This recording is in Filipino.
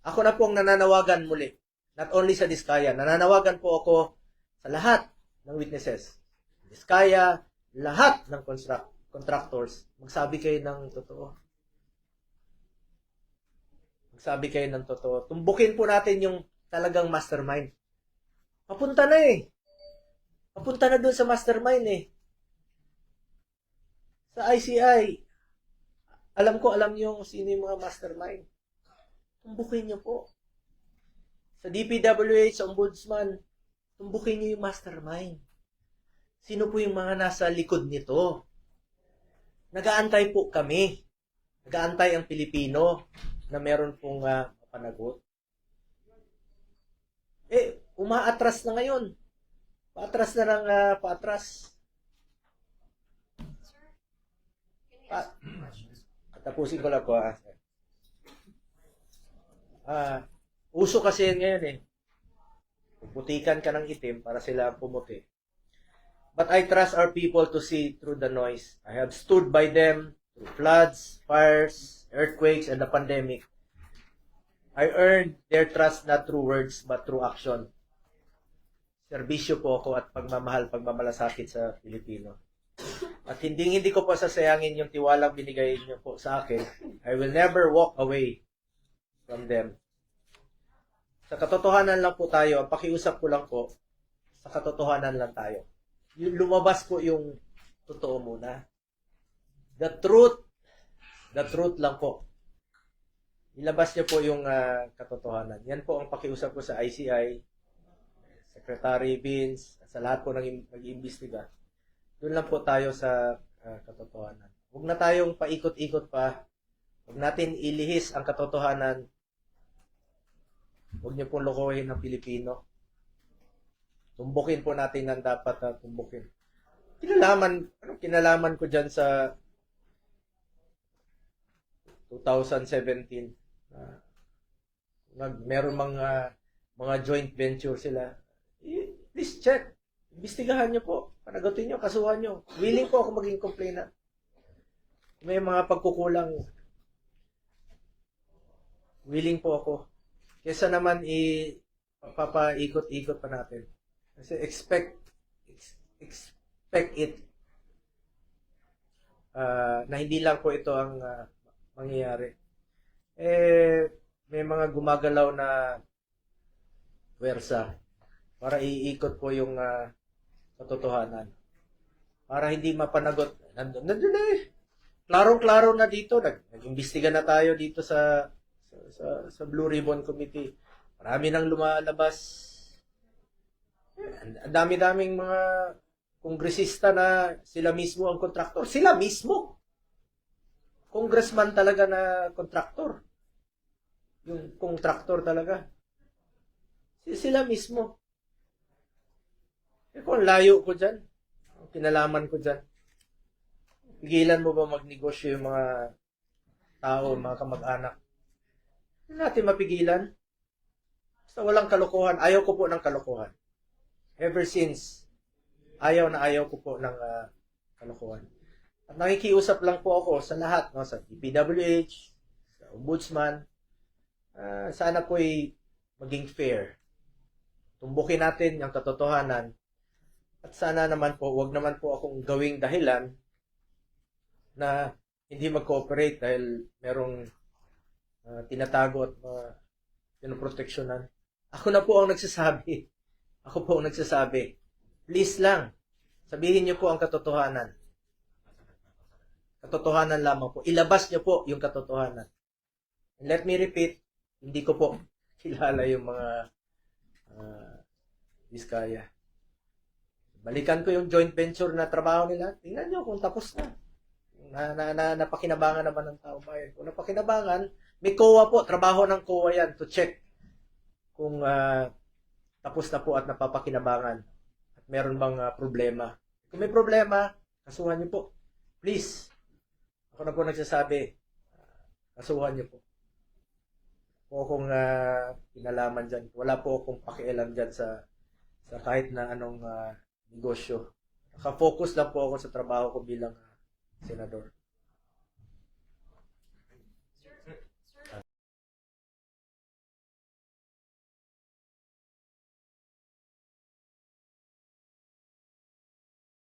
Ako na po ang nananawagan muli. Not only sa Diskaya, nananawagan po ako sa lahat ng witnesses. Diskaya, lahat ng contractors, magsabi kayo ng totoo. Magsabi kayo ng totoo. Tumbukin po natin yung talagang mastermind. Papunta na eh. Papunta na dun sa mastermind eh. Sa ICI, alam niyo sino yung mga mastermind. Tumbukin niyo po. Sa DPWH, sa Ombudsman, tumbukin niyo yung mastermind. Sino po yung mga nasa likod nito? Nagaantay po kami. Nagaantay ang Pilipino na meron pong mapanagot. Umaatras na ngayon. Paatras na lang, paatras. Tapusin ko lang po. Uso kasi ngayon eh. Puputikan ka ng itim para sila pumuti. But I trust our people to see through the noise. I have stood by them through floods, fires, earthquakes, and the pandemic. I earned their trust not through words but through action. Serbisyo po ako at pagmamalasakit sa Pilipino. At hindi ko po sasayangin yung tiwalang binigay niyo po sa akin. I will never walk away from them. Sa katotohanan lang po tayo, ang pakiusap ko lang po, sa katotohanan lang tayo. Lumabas po yung totoo muna. The truth lang po. Ilabas niyo po yung katotohanan. Yan po ang pakiusap ko sa ICI, Secretary Vince, sa lahat po nag-iimbestiga. Doon lang po tayo sa katotohanan. Huwag na tayong paikot-ikot pa. Huwag natin ilihis ang katotohanan. Huwag niyo pong lokohin ng Pilipino. Tumbukin po natin ang dapat na tumbukin. Anong kinalaman ko dyan sa 2017? Meron mga joint venture sila. Please check. Imbestigahan nyo po. Panagutin nyo, kasuhan nyo. Willing po ako maging complainant. May mga pagkukulang. Willing po ako. Kesa naman papaikot-ikot pa natin. Kasi expect it na hindi lang po ito ang mangyayari. May mga gumagalaw na puwersa para iikot po yung katotohanan. Para hindi mapanagot. Nandun na eh. Klarong-klaro na dito. Nag-imbestiga na tayo dito sa Blue Ribbon Committee. Marami nang lumalabas. Ang dami-daming mga kongresista na sila mismo ang kontraktor. Sila mismo. Congressman talaga na kontraktor. Yung kontraktor talaga. Sila mismo. Kung layo ko dyan, kinalaman ko dyan, pigilan mo ba magnegosyo yung mga tao, mga kamag-anak? Hindi natin mapigilan. Basta walang kalokohan. Ayaw ko po ng kalokohan. Ever since, ayaw ko po ng kalokohan. At nakikiusap lang po ako sa lahat, no, sa DPWH, sa Ombudsman, sana po'y maging fair. Tumbukin natin yung katotohanan. At sana naman po, wag naman po akong gawing dahilan na hindi mag-cooperate dahil merong tinatago at pinoproteksyonan. Ako na po ang nagsasabi. Please lang, sabihin niyo po ang katotohanan. Katotohanan lamang po. Ilabas niyo po yung katotohanan. And let me repeat, hindi ko po kilala yung mga Diskaya. Balikan ko yung joint venture na trabaho nila. Tingnan nyo kung tapos na. Napakinabangan naman ng tao bayan. Kung napakinabangan, may COA po. Trabaho ng COA yan to check kung tapos na po at napapakinabangan. At meron bang problema. Kung may problema, kasuhan nyo po. Please. Ako na po nagsasabi, kasuhan nyo po. Po akong pinalaman dyan. Wala po akong pakialam dyan sa kahit na anong negosyo. Naka-focus lang po ako sa trabaho ko bilang senador.